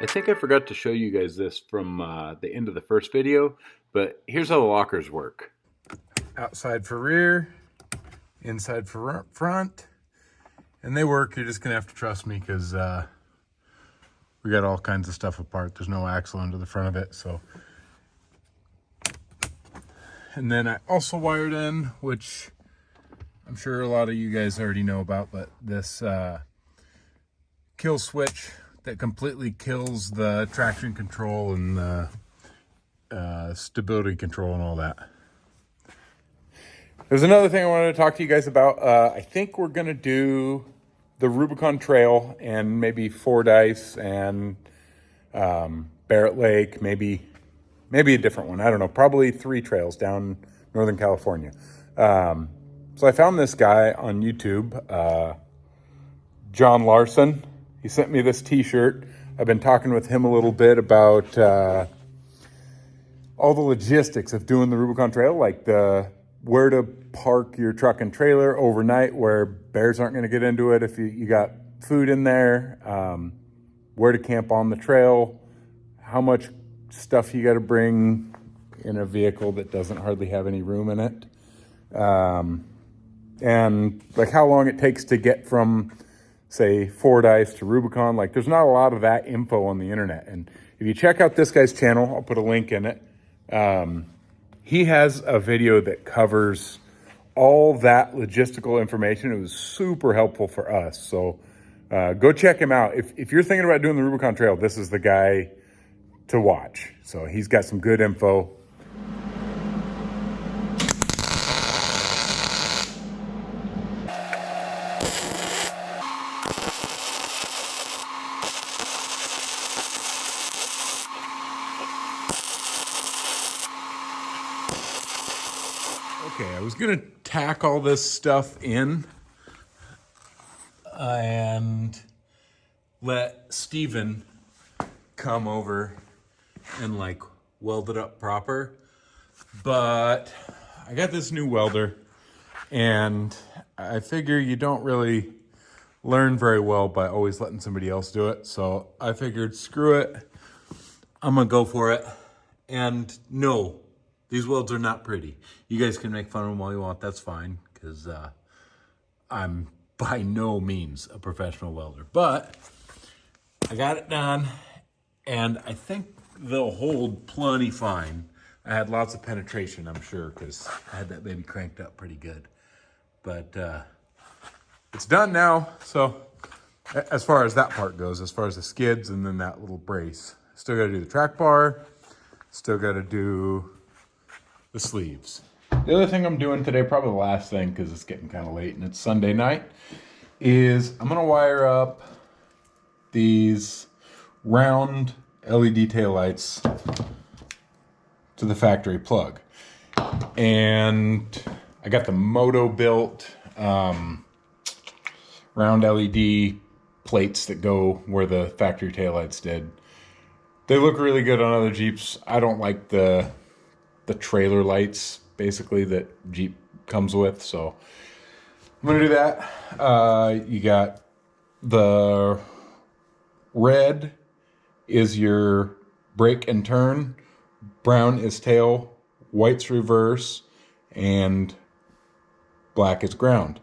I think I forgot to show you guys this from the end of the first video, but here's how the lockers work. Outside for rear, inside for front, and they work. You're just gonna have to trust me because we got all kinds of stuff apart. There's no axle under the front of it, so. And then I also wired in, which I'm sure a lot of you guys already know about, but this kill switch that completely kills the traction control and the stability control and all that. There's another thing I wanted to talk to you guys about. I think we're gonna do the Rubicon Trail and maybe Fordyce and Barrett Lake, maybe a different one. I don't know, probably 3 trails down Northern California. So I found this guy on YouTube, John Larson. He sent me this t-shirt. I've been talking with him a little bit about all the logistics of doing the Rubicon Trail, like where to park your truck and trailer overnight where bears aren't going to get into it if you got food in there, where to camp on the trail, how much stuff you got to bring in a vehicle that doesn't hardly have any room in it, and like how long it takes to get from, say, Fordyce to Rubicon. Like, there's not a lot of that info on the internet. And if you check out this guy's channel, I'll put a link in it. He has a video that covers all that logistical information. It was super helpful for us. So go check him out. If you're thinking about doing the Rubicon Trail, this is the guy to watch. So he's got some good info. Okay, I was gonna tack all this stuff in and let Steven come over and like weld it up proper, but I got this new welder and I figure you don't really learn very well by always letting somebody else do it. So I figured, screw it, I'm gonna go for it. And no, these welds are not pretty. You guys can make fun of them all you want, that's fine, because I'm by no means a professional welder. But I got it done, and I think they'll hold plenty fine. I had lots of penetration, I'm sure, because I had that baby cranked up pretty good. But it's done now, so as far as that part goes, as far as the skids and then that little brace, still got to do the track bar, still got to do the sleeves. The other thing I'm doing today, probably the last thing because it's getting kind of late and it's Sunday night, is I'm going to wire up these round LED taillights to the factory plug. And I got the Moto built round LED plates that go where the factory taillights did. They look really good on other Jeeps. I don't like the trailer lights basically that Jeep comes with, so I'm gonna do that. You got the red is your brake and turn, brown is tail, white's reverse, and black is ground.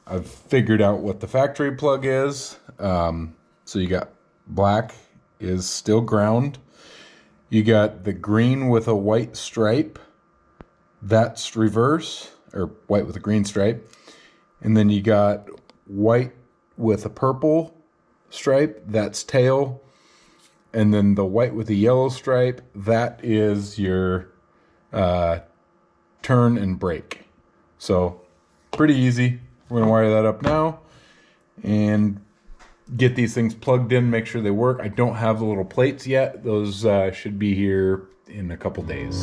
I've figured out what the factory plug is. So you got black is still ground. You got the green with a white stripe, that's reverse, or white with a green stripe. And then you got white with a purple stripe, that's tail. And then the white with a yellow stripe, that is your turn and brake. So pretty easy. We're gonna wire that up now and get these things plugged in, make sure they work. I don't have the little plates yet. Those should be here in a couple days.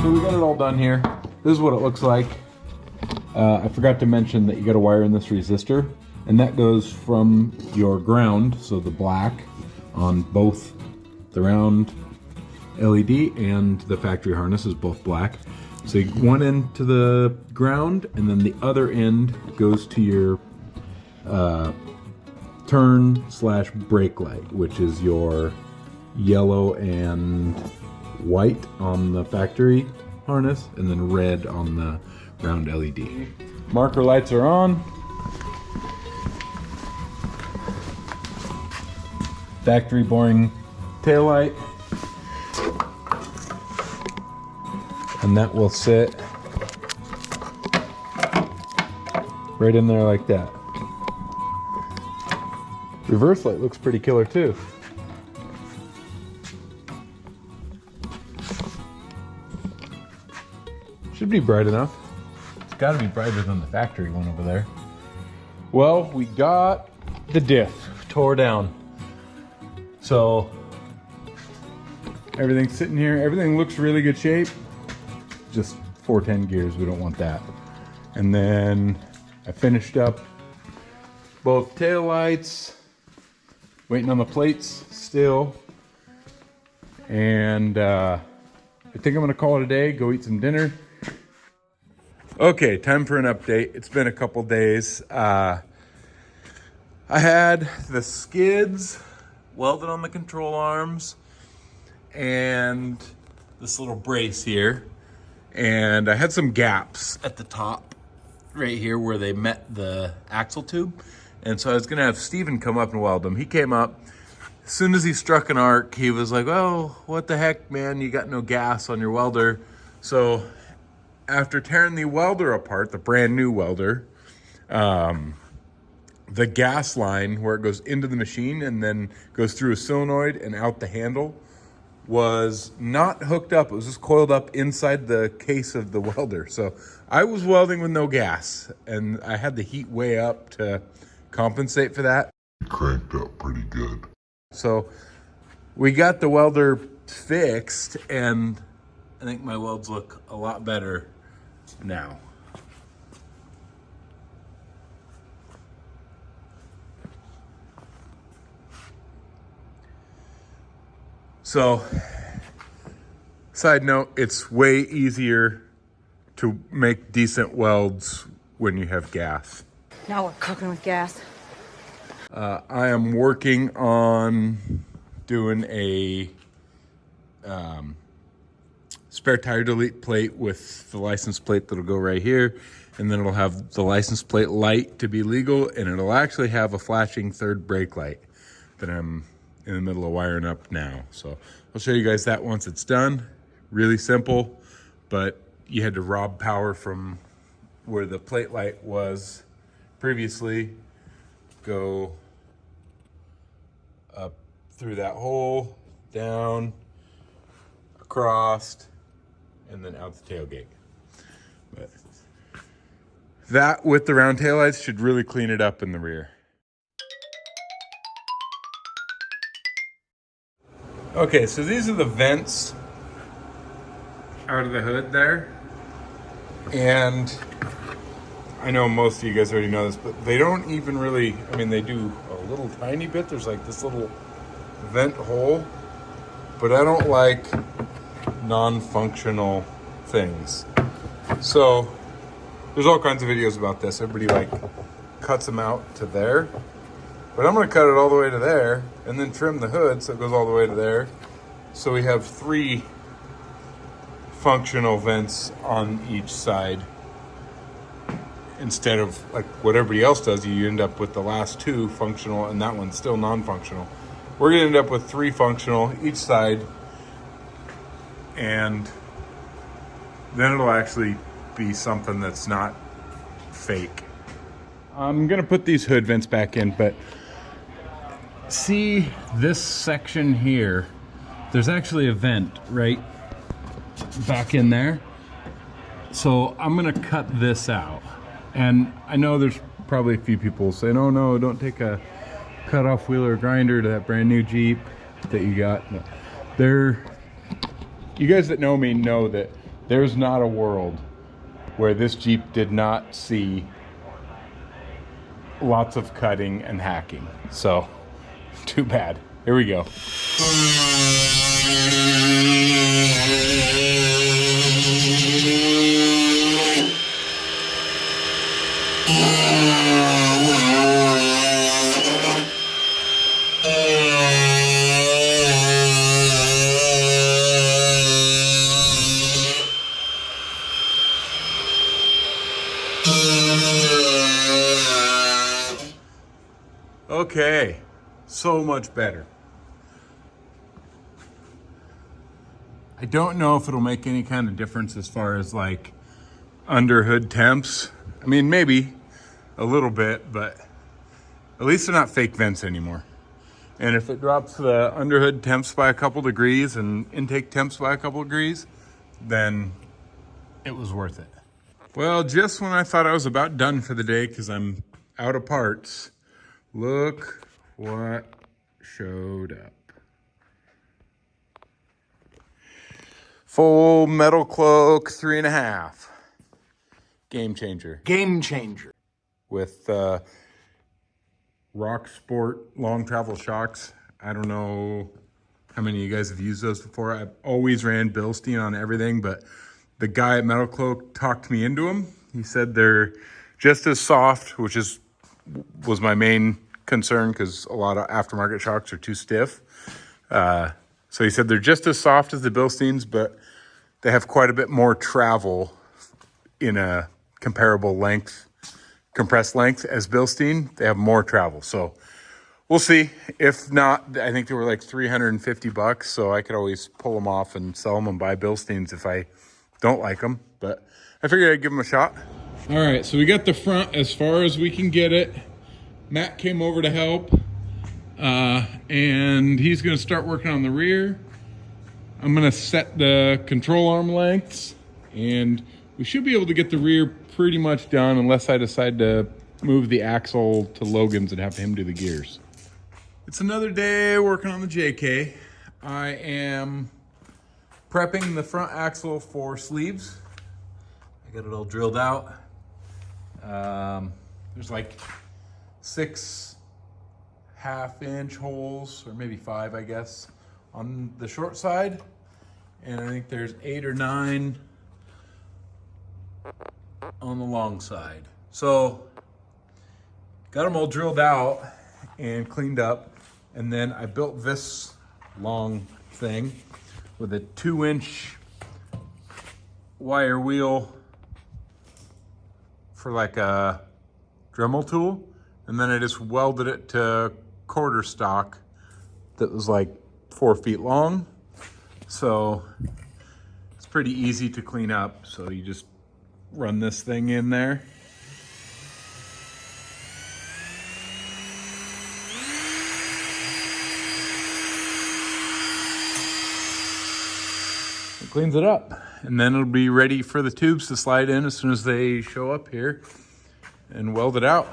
So we got it all done here. This is what it looks like. I forgot to mention that you got to wire in this resistor, and that goes from your ground, so the black on both the round LED and the factory harness is both black. So one end to the ground, and then the other end goes to your turn/brake light, which is your yellow and white on the factory harness, and then red on the round LED. Marker lights are on. Factory boring taillight. And that will sit right in there like that. Reverse light looks pretty killer too. Should be bright enough. It's got to be brighter than the factory one over there. Well, we got the diff tore down. So everything's sitting here. Everything looks really good shape. Just 410 gears, we don't want that. And then I finished up both tail lights, waiting on the plates still. And I think I'm gonna call it a day, go eat some dinner. Okay, time for an update. It's been a couple days. I had the skids welded on the control arms and this little brace here. And I had some gaps at the top right here where they met the axle tube. And so I was gonna have Steven come up and weld them. He came up. As soon as he struck an arc, he was like, oh, what the heck, man, you got no gas on your welder. So after tearing the welder apart, the brand new welder, the gas line where it goes into the machine and then goes through a solenoid and out the handle was not hooked up. It was just coiled up inside the case of the welder. So I was welding with no gas, and I had the heat way up to compensate for that. It cranked up pretty good. So we got the welder fixed, and I think my welds look a lot better now. So, side note, it's way easier to make decent welds when you have gas. Now we're cooking with gas. I am working on doing a spare tire delete plate with the license plate that'll go right here, and then it'll have the license plate light to be legal, and it'll actually have a flashing third brake light that I'm in the middle of wiring up now. So I'll show you guys that once it's done. Really simple, but you had to rob power from where the plate light was previously, go up through that hole, down, across, and then out the tailgate. But that with the round taillights should really clean it up in the rear. Okay, so these are the vents out of the hood there. And I know most of you guys already know this, but they don't even really, I mean, they do a little tiny bit. There's like this little vent hole, but I don't like non-functional things. So there's all kinds of videos about this. Everybody like cuts them out to there. But I'm gonna cut it all the way to there and then trim the hood so it goes all the way to there. So we have 3 functional vents on each side. Instead of like what everybody else does, you end up with the last 2 functional and that one's still non-functional. We're gonna end up with 3 functional each side, and then it'll actually be something that's not fake. I'm gonna put these hood vents back in, but see this section here, there's actually a vent right back in there. So I'm gonna cut this out. And I know there's probably a few people saying, oh no, don't take a cut off wheel or grinder to that brand new Jeep that you got. You guys that know me know that there's not a world where this Jeep did not see lots of cutting and hacking. So too bad. Here we go. Okay, so much better. I don't know if it'll make any kind of difference as far as like under hood temps. I mean, maybe a little bit, but at least they're not fake vents anymore. And if it drops the underhood temps by a couple degrees and intake temps by a couple degrees, then it was worth it. Well, just when I thought I was about done for the day because I'm out of parts, look what showed up. Full metal cloak, 3.5. Game changer. Game changer. With Rock Sport long travel shocks. I don't know how many of you guys have used those before. I've always ran Bilstein on everything, but the guy at Metal Cloak talked me into them. He said they're just as soft, which was my main concern because a lot of aftermarket shocks are too stiff. So he said they're just as soft as the Bilsteins, but they have quite a bit more travel in a comparable length, compressed length as Bilstein. They have more travel. So we'll see. If not, I think they were like $350, so I could always pull them off and sell them and buy Bilsteins if I don't like them. But I figured I'd give them a shot. All right, so we got the front as far as we can get it. Matt came over to help, and he's going to start working on the rear. I'm going to set the control arm lengths, and we should be able to get the rear pretty much done unless I decide to move the axle to Logan's and have him do the gears. It's another day working on the JK. I am prepping the front axle for sleeves. I got it all drilled out. There's like 6 half-inch holes, or maybe 5, I guess, on the short side. And I think there's 8 or 9 on the long side. So got them all drilled out and cleaned up. And then I built this long thing with a 2-inch wire wheel for like a Dremel tool. And then I just welded it to quarter stock that was like 4 feet long. So it's pretty easy to clean up. So you just run this thing in there. It cleans it up. And then it'll be ready for the tubes to slide in as soon as they show up here and weld it out.